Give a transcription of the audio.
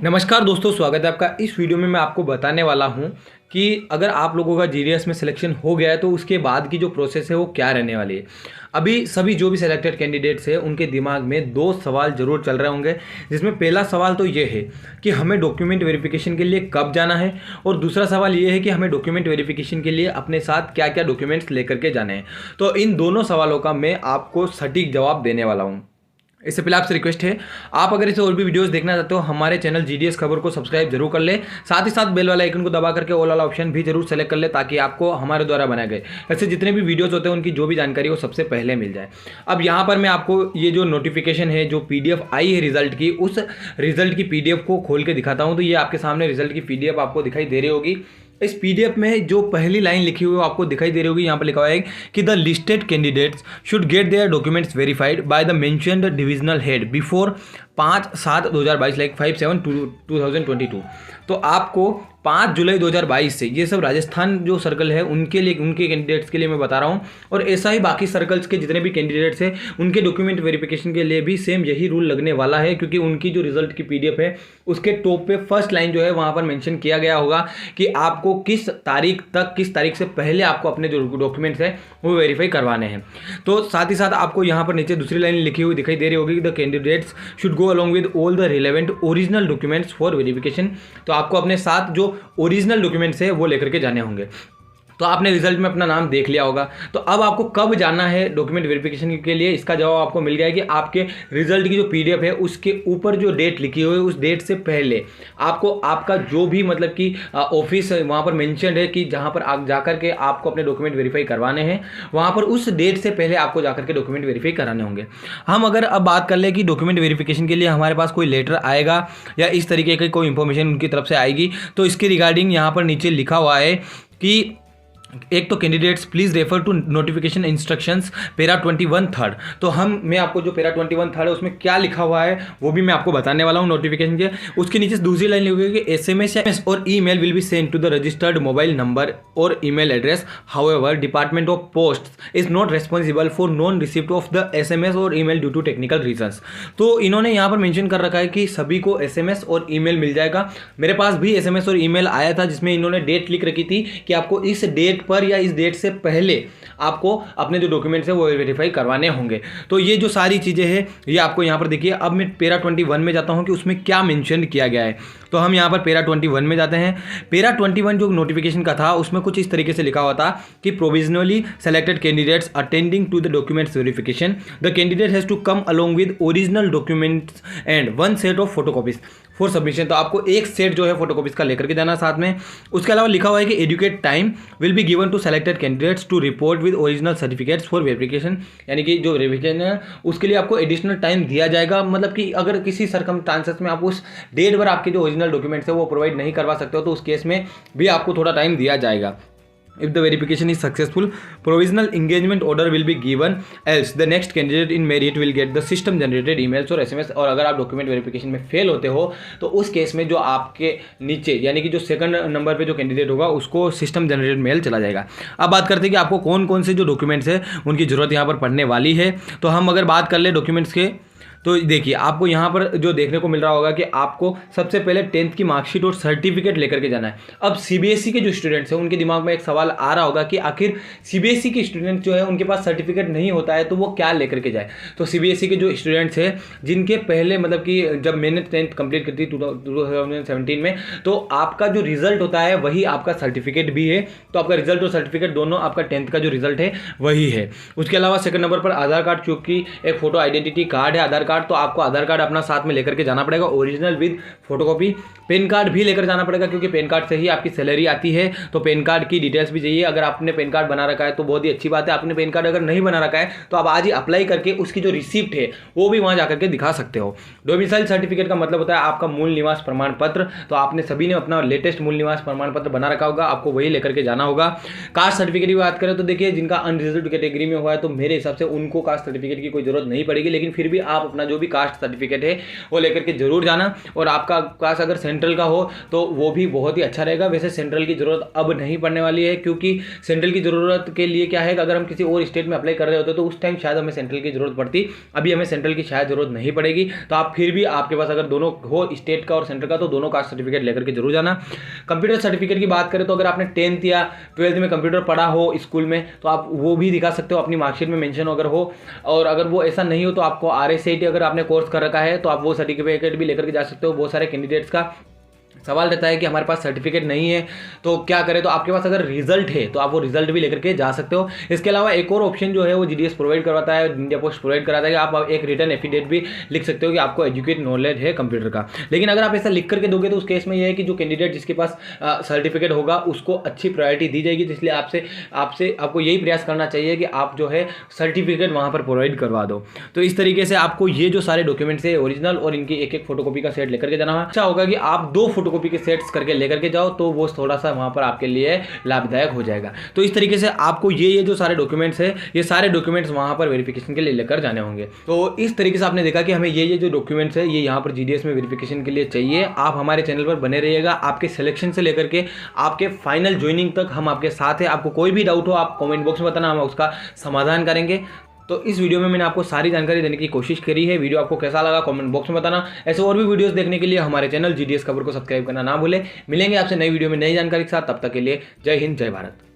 नमस्कार दोस्तों, स्वागत है आपका। इस वीडियो में मैं आपको बताने वाला हूं कि अगर आप लोगों का जीडीएस में सिलेक्शन हो गया है तो उसके बाद की जो प्रोसेस है वो क्या रहने वाली है। अभी सभी जो भी सिलेक्टेड कैंडिडेट्स हैं उनके दिमाग में दो सवाल जरूर चल रहे होंगे, जिसमें पहला सवाल तो ये है कि हमें डॉक्यूमेंट वेरिफिकेशन के लिए कब जाना है, और दूसरा सवाल ये है कि हमें डॉक्यूमेंट वेरिफिकेशन के लिए अपने साथ क्या क्या डॉक्यूमेंट्स लेकर के जाने हैं। तो इन दोनों सवालों का मैं आपको सटीक जवाब देने वाला हूँ। इससे पहले आपसे रिक्वेस्ट है, आप अगर इसे और भी वीडियोस देखना चाहते हो हमारे चैनल जीडीएस खबर को सब्सक्राइब जरूर कर ले, साथ ही साथ बेल वाला आइकन को दबा करके ऑल वाला ऑप्शन भी जरूर सेलेक्ट कर ले, ताकि आपको हमारे द्वारा बनाए गए ऐसे जितने भी वीडियोस होते हैं उनकी जो भी जानकारी वो सबसे पहले मिल जाए। अब यहाँ पर मैं आपको ये जो नोटिफिकेशन है, जो पीडीएफ आई है रिजल्ट की, उस रिजल्ट की पीडीएफ को खोल के दिखाता हूँ। तो ये आपके सामने रिजल्ट की पीडीएफ आपको दिखाई दे रही होगी। इस पीडीएफ में जो पहली लाइन लिखी हुई है आपको दिखाई दे रही होगी। यहाँ पर लिखा हुआ है कि the listed candidates should get their documents verified by the mentioned divisional head before 5/7/2022 like 5/7/2022। तो आपको 5 जुलाई 2022 से, ये सब राजस्थान जो सर्कल है उनके लिए, उनके कैंडिडेट्स के लिए मैं बता रहा हूँ, और ऐसा ही बाकी सर्कल्स के जितने भी कैंडिडेट्स हैं उनके डॉक्यूमेंट वेरिफिकेशन के लिए भी सेम यही रूल लगने वाला है। क्योंकि उनकी जो रिजल्ट की पीडीएफ है उसके टॉप पे फर्स्ट लाइन जो है वहाँ पर मेंशन किया गया होगा कि आपको किस तारीख तक, किस तारीख से पहले आपको अपने जो डॉक्यूमेंट्स हैं वो वेरीफाई करवाने हैं। तो साथ ही साथ आपको यहाँ पर नीचे दूसरी लाइन लिखी हुई दिखाई दे रही होगी, the candidates should go along with all the relevant original documents for verification। तो आपको अपने साथ जो ओरिजिनल डॉक्यूमेंट्स है वो लेकर के जाने होंगे। तो आपने रिजल्ट में अपना नाम देख लिया होगा। तो अब आपको कब जाना है डॉक्यूमेंट वेरिफिकेशन के लिए, इसका जवाब आपको मिल गया है कि आपके रिजल्ट की जो पीडीएफ है उसके ऊपर जो डेट लिखी हुई है उस डेट से पहले आपको आपका जो भी मतलब कि ऑफिस वहाँ पर मेंशन्ड है कि जहाँ पर आप जाकर के आपको अपने डॉक्यूमेंट वेरीफाई करवाने हैं, वहाँ पर उस डेट से पहले आपको जाकर के डॉक्यूमेंट वेरीफाई कराने होंगे। हम अगर अब बात कर लें कि डॉक्यूमेंट वेरिफिकेशन के लिए हमारे पास कोई लेटर आएगा या इस तरीके की कोई इंफॉर्मेशन उनकी तरफ से आएगी, तो इसके रिगार्डिंग यहाँ पर नीचे लिखा हुआ है कि एक तो candidates please refer to notification instructions para 21 third. तो मैं आपको जो पैरा 21 थर्ड है उसमें क्या लिखा हुआ है वो भी मैं आपको बताने वाला हूँ नोटिफिकेशन के। उसके नीचे दूसरी लाइन लिखी हुई है कि एसएमएस और email will be send to the registered mobile number और email address. However department of post is not responsible for non receipt of the SMS और email due to technical reasons. तो इन्होंने यहाँ पर मेंशन कर रखा है कि सभी को एसएमएस और ईमेल मिल जाएगा। मेरे पास भी एसएमएस और ईमेल आया था जिसमें इन्होंने डेट लिख रखी थी कि आपको इस डेट पर या इस डेट से पहले आपको अपने जो डॉक्यूमेंट्स है वो वेरीफाई करवाने होंगे। तो ये जो सारी चीज़ें हैं ये आपको यहाँ पर देखिए। अब मैं पैरा 21 में जाता हूँ कि उसमें क्या मेंशन किया गया है। तो हम यहाँ पर पैरा 21 में जाते हैं। पैरा 21 जो नोटिफिकेशन का था उसमें कुछ इस तरीके से लिखा हुआ था कि provisionally selected candidates attending to the documents verification, the candidate has to come along with original documents and 1 set of photocopies for submission. तो आपको एक सेट जो है फोटोकॉपीज का लेकर के जाना साथ में। उसके अलावा लिखा हुआ है कि adequate time will be given to selected candidates to report with original certificates for verification. यानी कि जो वेरिफिकेशन है उसके लिए आपको एडिशनल टाइम दिया जाएगा। मतलब कि अगर किसी सर्कमस्टांसेस में आप उस डेट पर आपके जो ओरिजिनल डॉक्यूमेंट्स है वो प्रोवाइड नहीं करवा सकते हो तो उस केस में भी आपको थोड़ा टाइम दिया जाएगा। If the verification is successful, provisional engagement order will be given, else the next candidate in merit will get the system generated emails और SMS। और अगर आप डॉक्यूमेंट वेरिफिकेशन में फेल होते हो तो उस केस में जो आपके नीचे यानी कि जो सेकंड नंबर पे जो कैंडिडेट होगा उसको सिस्टम जनरेटेड मेल चला जाएगा। अब बात करते हैं कि आपको कौन कौन से जो डॉक्यूमेंट्स है उनकी ज़रूरत यहाँ पर पड़ने वाली है। तो हम अगर बात कर ले डॉक्यूमेंट्स के, तो देखिए आपको यहाँ पर जो देखने को मिल रहा होगा कि आपको सबसे पहले 10th की मार्कशीट और सर्टिफिकेट लेकर के जाना है। अब सीबीएसई के जो स्टूडेंट्स हैं उनके दिमाग में एक सवाल आ रहा होगा कि आखिर सीबीएसई के स्टूडेंट जो है उनके पास सर्टिफिकेट नहीं होता है तो वो क्या लेकर के जाए। तो सीबीएसई के जो स्टूडेंट्स हैं जिनके पहले मतलब कि जब मैंने 10th कंप्लीट की थी 2017 में, तो आपका जो रिजल्ट होता है वही आपका सर्टिफिकेट भी है। तो आपका रिजल्ट और सर्टिफिकेट दोनों आपका 10th का जो रिजल्ट है वही है। उसके अलावा सेकंड नंबर पर आधार कार्ड, चूंकि एक फोटो आइडेंटिटी कार्ड है आधार कार्ड, तो आपको आधार कार्ड अपना साथ में लेकर के जाना पड़ेगा original with photocopy. Pan card भी लेकर जाना पड़ेगा क्योंकि पैन कार्ड से ही आपकी सैलरी आती है। तो पैन कार्ड की डिटेल्स भी चाहिए। अगर आपने पैन कार्ड बना रखा है तो बहुत ही अच्छी बात है। आपने पैन कार्ड अगर नहीं बना रखा है तो आप आज ही अप्लाई करके उसकी जो रिसिप्ट है वो भी वहाँ जाकर के दिखा सकते हो। डोमिसाइल सर्टिफिकेट का मतलब होता है आपका मूल निवास प्रमाण पत्र। तो आपने सभी ने अपना लेटेस्ट मूल निवास प्रमाण पत्र बना रखा होगा, आपको वही लेकर के जाना होगा। कास्ट सर्टिफिकेट की बात करें तो देखिए जिनका अनरिजर्व्ड कैटेगरी में हुआ है तो मेरे हिसाब से उनको कास्ट सर्टिफिकेट की कोई जरूरत नहीं पड़ेगी, लेकिन फिर भी आप अपना जो भी कास्ट सर्टिफिकेट है वो लेकर के जरूर जाना। और आपका कास्ट अगर सेंट्रल का हो तो वो भी बहुत ही अच्छा रहेगा। वैसे सेंट्रल की ज़रूरत अब नहीं पड़ने वाली है, क्योंकि सेंट्रल की ज़रूरत के लिए क्या है कि अगर हम किसी और स्टेट में अप्लाई कर रहे होते तो उस टाइम शायद हमें सेंट्रल की ज़रूरत पड़ती। अभी हमें सेंट्रल की शायद ज़रूरत नहीं पड़ेगी। तो आप फिर भी आपके पास अगर दोनों हो, स्टेट का और सेंट्रल का, तो दोनों कास्ट सर्टिफिकेट लेकर के जरूर जाना। कंप्यूटर सर्टिफिकेट की बात करें तो अगर आपने 10th या 12th में कंप्यूटर पढ़ा हो स्कूल में तो आप वो भी दिखा सकते हो, अपनी मार्कशीट में मेंशन अगर हो। और अगर वो ऐसा नहीं हो तो आपको RSAT अगर आपने कोर्स कर रखा है तो आप वो सर्टिफिकेट भी लेकर के जा सकते हो। बहुत सारे कैंडिडेट्स का सवाल रहता है कि हमारे पास सर्टिफिकेट नहीं है तो क्या करें, तो आपके पास अगर रिजल्ट है तो आप वो रिजल्ट भी लेकर के जा सकते हो। इसके अलावा एक और ऑप्शन जो है वो GDS प्रोवाइड करवाता है, इंडिया पोस्ट प्रोवाइड कराता है कि आप एक रिटर्न एफिडेविट भी लिख सकते हो कि आपको एजुकेट नॉलेज है कंप्यूटर का। लेकिन अगर आप ऐसा लिख करके दोगे तो उस केस में यह है कि जो कैंडिडेट जिसके पास सर्टिफिकेट होगा उसको अच्छी प्रायोरिटी दी जाएगी। तो इसलिए आपको यही प्रयास करना चाहिए कि आप जो है सर्टिफिकेट वहाँ पर प्रोवाइड करवा दो। तो इस तरीके से आपको ये जो सारे डॉक्यूमेंट्स है ओरिजिनल और इनकी एक एक फोटोकॉपी का सेट लेकर के जाना है। अच्छा होगा कि आप 2 फोटोकॉपी के सेट्स करके लेकर के जाओ तो वो थोड़ा सा वहां पर आपके लिए लाभदायक हो जाएगा। तो इस तरीके से आपको ये जो सारे डॉक्यूमेंट्स है ये सारे डॉक्यूमेंट्स वहां पर वेरिफिकेशन के लिए लेकर जाने होंगे। तो इस तरीके से आपने देखा कि हमें ये जो डॉक्यूमेंट्स है ये यहाँ पर GDS में वेरिफिकेशन के लिए चाहिए। आप हमारे चैनल पर बने रहिएगा, आपके सिलेक्शन से लेकर के आपके फाइनल ज्वाइनिंग तक हम आपके साथ हैं। आपको कोई भी डाउट हो आप कमेंट बॉक्स में बताना, हम उसका समाधान करेंगे। तो इस वीडियो में मैंने आपको सारी जानकारी देने की कोशिश करी है। वीडियो आपको कैसा लगा कमेंट बॉक्स में बताना। ऐसे और भी वीडियोस देखने के लिए हमारे चैनल GDS खबर को सब्सक्राइब करना ना भूलें। मिलेंगे आपसे नई वीडियो में नई जानकारी के साथ, तब तक के लिए जय हिंद जय भारत।